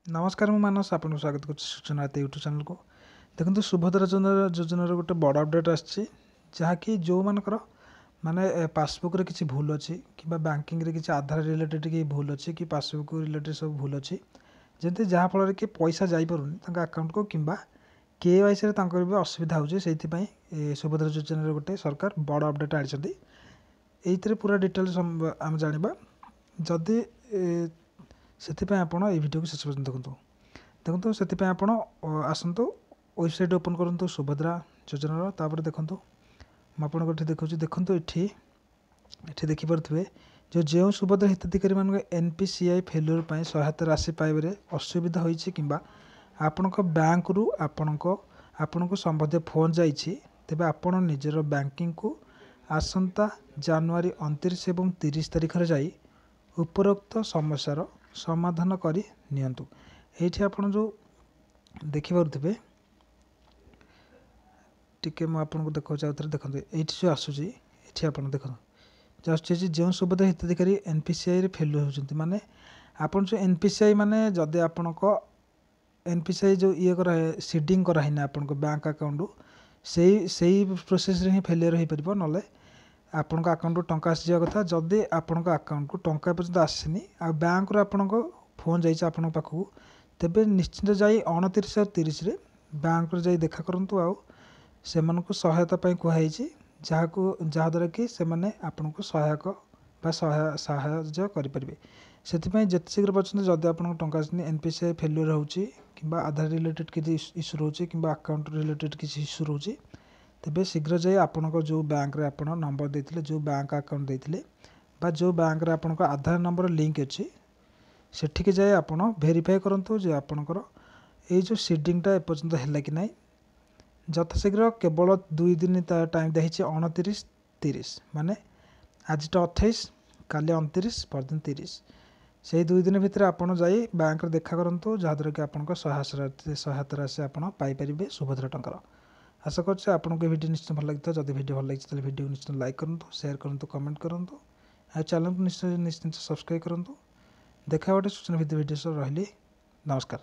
नमस्कार मु मानस आपको स्वागत कर सूचना यूट्यूब चैनल को देखो सुभद्रा योजनार गोटे बड़ अपडेट आहाँकि जो मानकर माने पासबुक रे किसी भूल अच्छी कि बैंकिंग रे किसी आधार रिलेटेड कि भूल अच्छी कि पासबुक रिलेटेड सब भूल अच्छी जमी जहाँफल कि पैसा जापरूनी अकाउंट को कि केवाईसी भी असुविधा होती सुभद्रा योजनार गोटे सरकार बड़ अपडेट आनी पूरा डिटेल्स आम जाना जदि से आपण ये वीडियो को शेष पर्यटन देखो से आसतु वेबसाइट ओपन करूँ सुभद्रा योजनार तापर देखूँ मुझे देखा देखो ये देखिपे जो सुभद्रा हिताधिकारी मान NPCI फेल्यूर पर सहायता राशि पाइबे असुविधा होती कि आपण बैंक रु आपण को संबंधित फोन जाइए तेज आपण निजर बैंकिंग को आसंता जनवरी 29 और 30 तारिख जाई उपरोक्त समस्यार समाधान करी नियंतु। एठी आपण जो देखि पारुथिबे टिके मु आपन को देखौ चाउथरे देखंतु एठी जो आसुची एठी आपण देखो जो आसुची जो सुविधा हिताधिकारी NPCI रे फेल होउचंती माने आपण जो NPCI माने जदि आपण को NPCI जो ये करा सीडिंग करा हिना आपण को बैंक अकाउंट सेही प्रोसेस रे ही फेलियर होई परिबो नले आपण अकाउंट टंका आसी जावा कथा जदि आपण अकाउंट को टंका पर्यंत आसीनी आ बैंक रो आपण फोन जाइए आपण पाखु तेबे निश्चित जाई 29 और 30 रे बैंक रे जाई देखा करंतु आ से मानको सहायता पई कहै छि जहाँद्वारा कि से माने आपण को सहायक बा सहायता करि परिबे सेति जेते शीघ्र पर्यंत जदि आपण टंका आसीनी NPCI फेल्यूर होउची किबा आधार रिलेटेड किछि इश्यू रोची किबा अकाउंट रिलेटेड किछि इश्यू रोची तेबे शीघ्र जाई आपण जो बैंक रे आपण नंबर देथिले जो बैंक अकाउंट देथिले बा जो बैंक रे आपण आधार नंबर लिंक अछि सेठिके जाए आपण वेरीफाई करंतु जे आपणकर ये जो सीडिंगटा एपर्यंत है कि ना यथाशीघ्र केवल 2 दिन टाइम दिखाई 29-30 माने आज 28 काली 29 परदिन 30 से 2 दिन भितर आपण जाई बैंक रे देखा करंतु जहाँद्वारा कि आपण सहायता राशि आपण पाइपर सुभद्रा टंकार आशा करछे आपको वीडियो निश्चय भल लगी जब वीडियो भल लगी वीडियो निश्चय लाइक करूँ शेयर करूँ कमेंट करूँ आ चैनल को निश्चय सब्सक्राइब करूँ देखा गोटे सूचना भित्तिक वीडियो रही नमस्कार।